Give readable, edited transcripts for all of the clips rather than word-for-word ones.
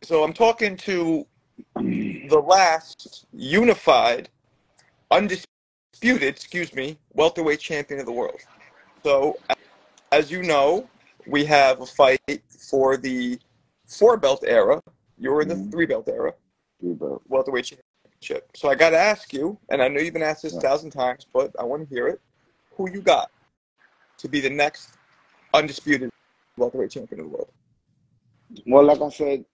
So I'm talking to the last unified, undisputed, welterweight champion of the world. So, as you know, we have a fight for the 4-belt era. You're in the 3-belt era, welterweight championship. So I got to ask you, and I know you've been asked this 1,000 times, but I want to hear it. Who you got to be the next undisputed welterweight champion of the world? Well, like I said,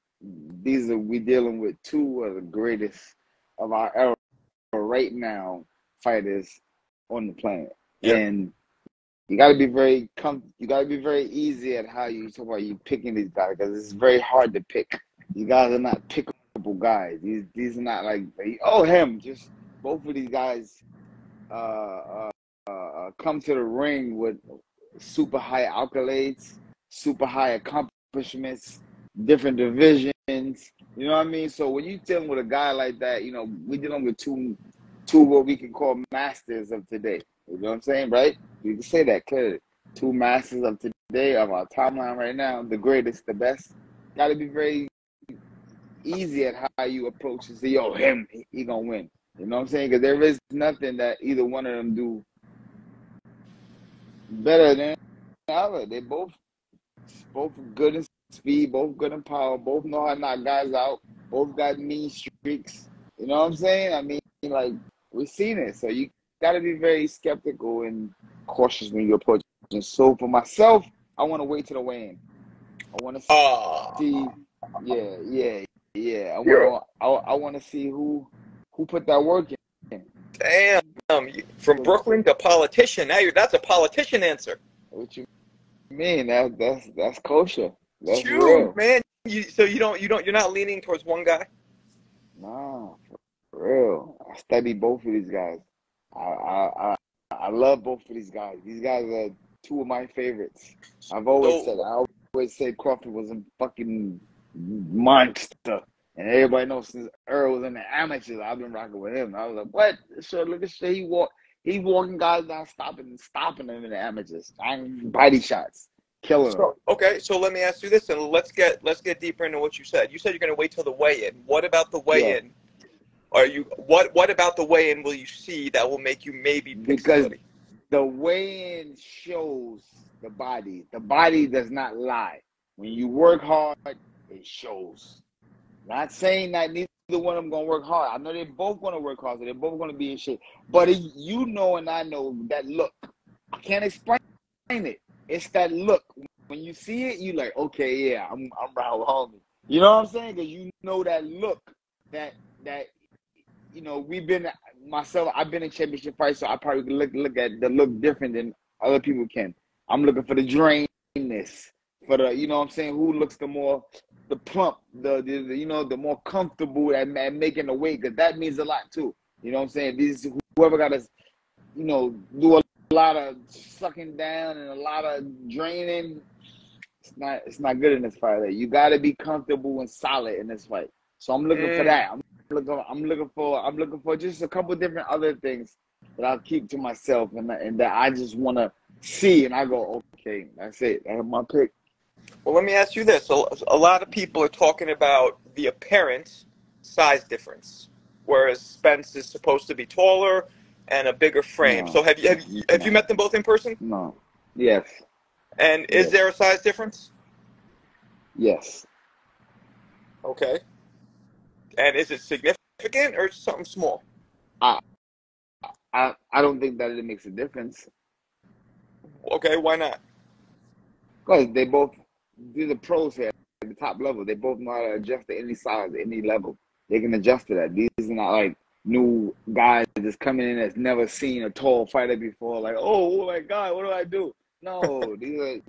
we dealing with two of the greatest of our era right now fighters on the planet. Yep. And you got to be very easy at how you talk about you picking these guys, because it's very hard to pick. You guys are not pickable guys. These are not like, oh, him. Just both of these guys come to the ring with super high accolades, super high accomplishments, different divisions. You know what I mean? So when you're dealing with a guy like that, you know, we're dealing with two what we can call masters of today. You know what I'm saying, right? You can say that clearly. Two masters of today, of our timeline right now, the greatest, the best. Got to be very easy at how you approach and say, yo, him, he gonna win. You know what I'm saying? Because there is nothing that either one of them do better than the other. They both good in speed, both good in power, both know how to knock guys out, both got mean streaks. You know what I'm saying? I mean, like, we've seen it. So you got to be very skeptical and cautious when you approach it. So for myself, I want to wait till the weigh-in. I want to see, I want to see who put that work in. Damn, from Brooklyn to politician. Now that's a politician answer. What you mean? That's kosher. That's true, real, man. You're not leaning towards one guy. Nah, for real. I study both of these guys. I love both of these guys. These guys are two of my favorites. I always said Crawford was a fucking monster. And everybody knows since Errol was in the amateurs, I've been rocking with him. I was like, what? So look at shit. He's walking guys down, stopping them in the amateurs. Body shots. Killing them. Okay, so let me ask you this, and let's get deeper into what you said. You said you're going to wait till the weigh-in. What about the weigh-in? What about the weigh-in will you see that will make you maybe pick somebody? The weigh-in shows the body. The body does not lie. When you work hard, it shows. Not saying that neither one of them going to work hard. I know they both going to work hard, so they're both going to be in shape. But you know and I know that look. I can't explain it. It's that look. When you see it, you like, okay, yeah, I'm right with homie. You know what I'm saying? Because you know that look that you know, I've been in championship fights, so I probably look at the look different than other people can. I'm looking for the drainness, for the, you know what I'm saying, who looks the plump, the more comfortable at making the weight, because that means a lot too. You know what I'm saying? Whoever got to, you know, do a lot of sucking down and a lot of draining, it's not good in this fight. You got to be comfortable and solid in this fight. So I'm looking for that. I'm looking for just a couple different other things that I'll keep to myself and that I just want to see, and I go, okay, that's it. That's my pick. Well, let me ask you this. A lot of people are talking about the apparent size difference, whereas Spence is supposed to be taller and a bigger frame. No. So have you met them both in person? No. Yes. And is there a size difference? Yes. Okay. And is it significant or something small? I don't think that it makes a difference. Okay, why not? Because these are pros here at the top level. They both know how to adjust to any size, any level. They can adjust to that. These are not like new guys that's coming in that's never seen a tall fighter before. Like, oh my God, what do I do? No, these are,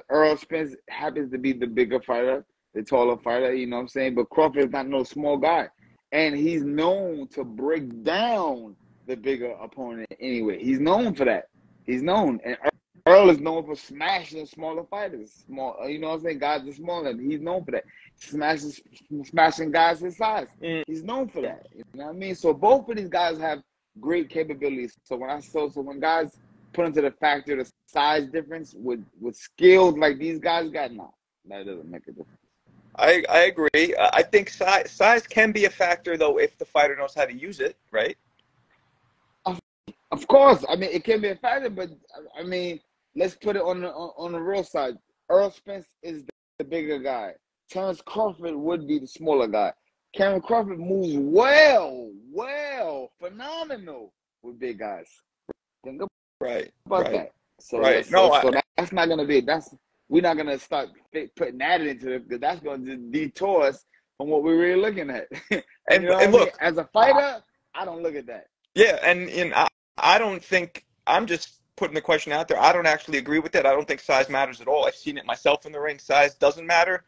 Earl Spence happens to be the bigger fighter, the taller fighter, you know what I'm saying? But Crawford is not no small guy. And he's known to break down the bigger opponent anyway. He's known for that. He's known. And Earl is known for smashing smaller fighters. You know what I'm saying? Guys are smaller. He's known for that. Smashing guys his size. He's known for that. You know what I mean? So both of these guys have great capabilities. So when guys put into the factor the size difference with skills like these guys got, nah, that doesn't make a difference. I agree. I think size can be a factor though if the fighter knows how to use it, right? Of course, I mean it can be a factor, but I mean let's put it on the real side. Earl Spence is the bigger guy. Terence Crawford would be the smaller guy. Cameron Crawford moves well, phenomenal with big guys. Think about that. So right. No, that's not gonna be we're not gonna start putting that into it because that's gonna just detour us from what we're really looking at. and you know and what I mean? look, As a fighter, I don't look at that. yeah, and I don't think I'm just putting the question out there. I don't actually agree with it. I don't think size matters at all. I've seen it myself in the ring. Size doesn't matter.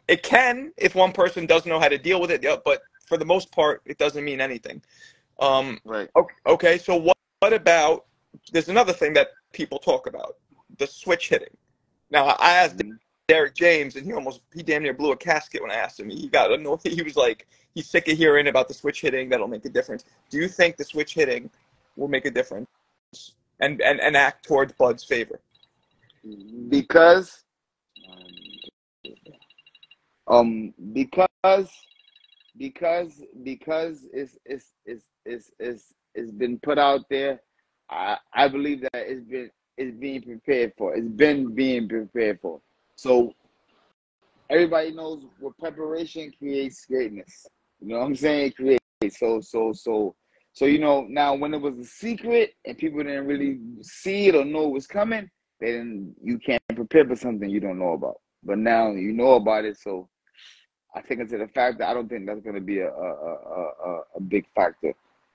It can if one person doesn't know how to deal with it, yeah, but for the most part, it doesn't mean anything. Right. Okay, so what about, there's another thing that people talk about, the switch hitting. Now, I asked Derek James, and he damn near blew a casket when I asked him. He got annoyed. He was like, he's sick of hearing about the switch hitting. That'll make a difference. Do you think the switch hitting will make a difference and act towards Bud's favor? Because it's been put out there. I believe that it's being prepared for. It's been being prepared for. So everybody knows what preparation creates greatness. You know what I'm saying? Creates. So now when it was a secret and people didn't really see it or know it was coming, then you can't prepare for something you don't know about. But now you know about it, so I think it's a factor. I don't think that's going to be a big factor.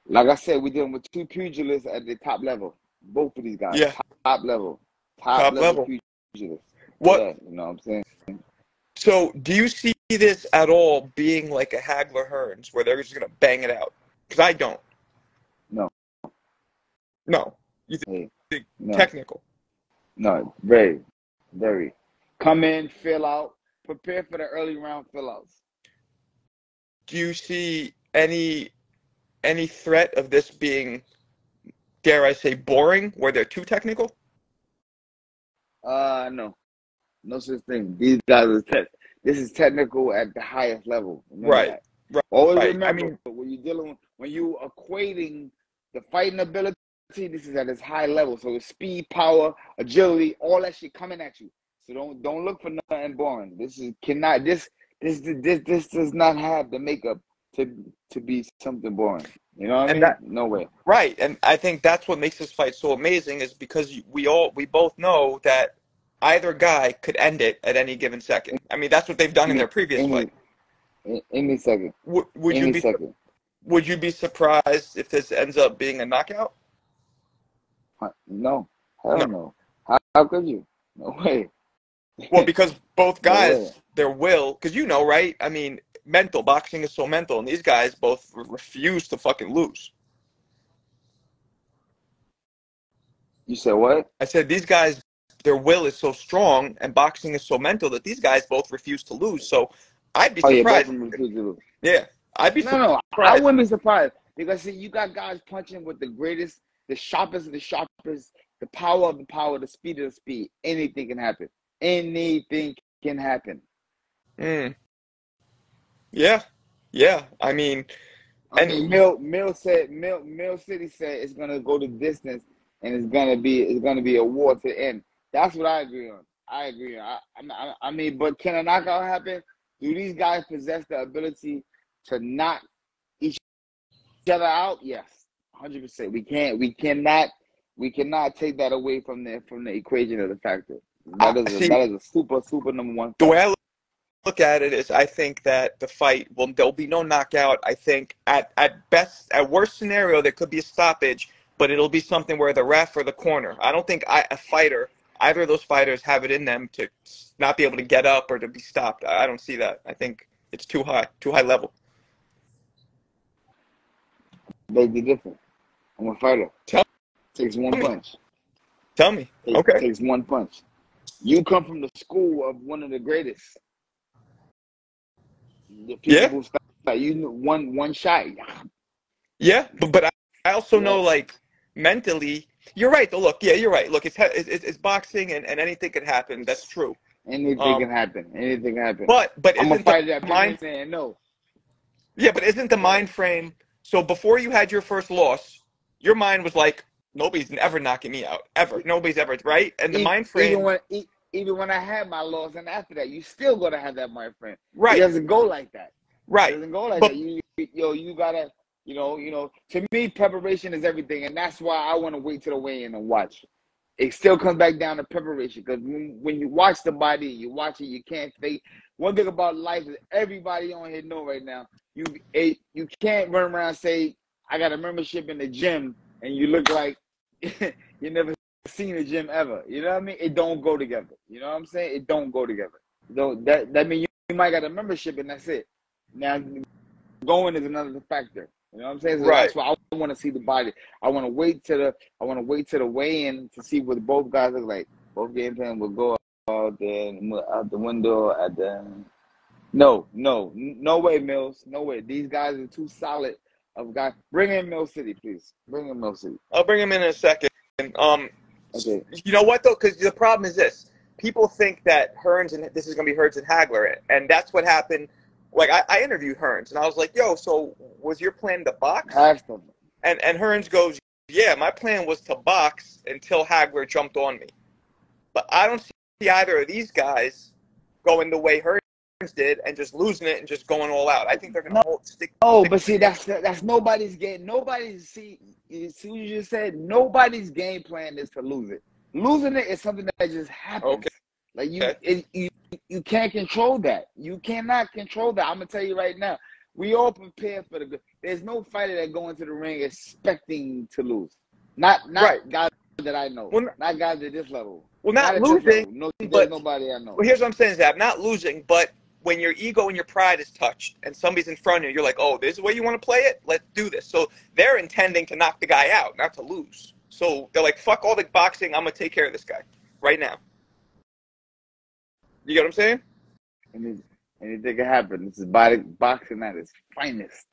Like I said, we're dealing with two pugilists at the top level. Both of these guys, Yeah, top level pugilists. What? Yeah, you know what I'm saying? So, do you see this at all being like a Hagler Hearns, where they're just gonna bang it out? Because I don't. No. You think No. technical? No, very, very. Come in, fill out, prepare for the early round fill outs. Do you see any threat of this being, dare I say, boring, where they're too technical? No such thing. These guys this is technical at the highest level. Remember that. Right. Always right. remember when you equating the fighting ability, this is at its high level. So it's speed, power, agility, all that shit coming at you. So don't look for nothing boring. This does not have the makeup to be something boring. You know what I mean? No way. Right, and I think that's what makes this fight so amazing is because we both know that either guy could end it at any given second. I mean, that's what they've done in their previous fight. Any second. Would you be surprised if this ends up being a knockout? No. Hell no. How could you? No way. Well, because both guys, their will, because right? I mean, boxing is so mental, and these guys both refuse to fucking lose. You said what? I said these guys, their will is so strong, and boxing is so mental that these guys both refuse to lose. So I'd be surprised. Yeah, I'd be surprised. No, I wouldn't be surprised because see, you got guys punching with the greatest, the sharpest of the sharpest, the power of the power, the speed of the speed. Anything can happen. Anything can happen. Yeah. I mean, Mill City said it's gonna go the distance and it's gonna be a war to the end. That's what I agree on. I mean, but can a knockout happen? Do these guys possess the ability to knock each other out? Yes, 100%. We cannot take that away from the equation of the factor. That is a super number one factor. The way I look at it is I think that the fight there'll be no knockout. I think at worst scenario there could be a stoppage, but it'll be something where the ref or the corner. I don't think either of those fighters have it in them to not be able to get up or to be stopped. I don't see that. I think it's too high level. They'd be different. I'm a fighter. Takes one punch. Tell me. Okay. Takes one punch. You come from the school of one of the greatest. The people who start, one shot. Yeah, but I also know, like, mentally, You're right. Though. Look, yeah, you're right. Look, it's boxing, and anything can happen. That's true. Anything can happen. Anything can happen. But I'm a isn't the fighter that been in mind? there and know. Yeah, but isn't the Go ahead. mind frame? So before you had your first loss, your mind was like, nobody's ever knocking me out, ever. Nobody's ever, right? And the mind Even frame, when even when I had my loss, and after that, you still gonna have that, my friend. It right, doesn't go like that. It right. doesn't go like that. But You gotta, To me, preparation is everything, and that's why I want to wait till the weigh-in and watch. It still comes back down to preparation, because when you watch the body, you watch it, you can't fake. One thing about life is everybody on here know right now, you can't run around and say, I got a membership in the gym, and you look like you never seen a gym ever. You know what I mean? It don't go together. You know what I'm saying? It don't go together. That means you might got a membership and that's it. Now going is another factor. You know what I'm saying? So right, that's why I want to see the body. I want to wait till the weigh-in to see what both guys look like. Both game plan will go out there out the window at the. No way, Mills. No way. These guys are too solid of guys. Bring in Mill City, please. Bring in Mill City. I'll bring him in a second. Okay. You know what though? Because the problem is this: people think that Hearns and this is going to be Hearns and Hagler, and that's what happened. Like I interviewed Hearns, and I was like, "Yo, so was your plan to box?" Ask them. And Hearns goes, "Yeah, my plan was to box until Hagler jumped on me." But I don't see either of these guys going the way Hearns did and just losing it and just going all out. I think they're going to stick. Oh, Stick but see, together. that's nobody's game. You see what you just said? Nobody's game plan is to lose it. Losing it is something that just happens. Okay. Like you can't control that. You cannot control that. I'm gonna tell you right now. We all prepare for the good. There's no fighter that go into the ring expecting to lose. Not Right. guys that I know. Well, Not guys at this level. well, Not not at this losing, level. No, there's but nobody I know. well, here's what I'm saying, Zab. Not losing, but when your ego and your pride is touched and somebody's in front of you, you're like, oh, this is the way you want to play it? Let's do this. So they're intending to knock the guy out, not to lose. So they're like, fuck all the boxing. I'm going to take care of this guy right now. You get what I'm saying? Anything can happen. This is boxing at its finest.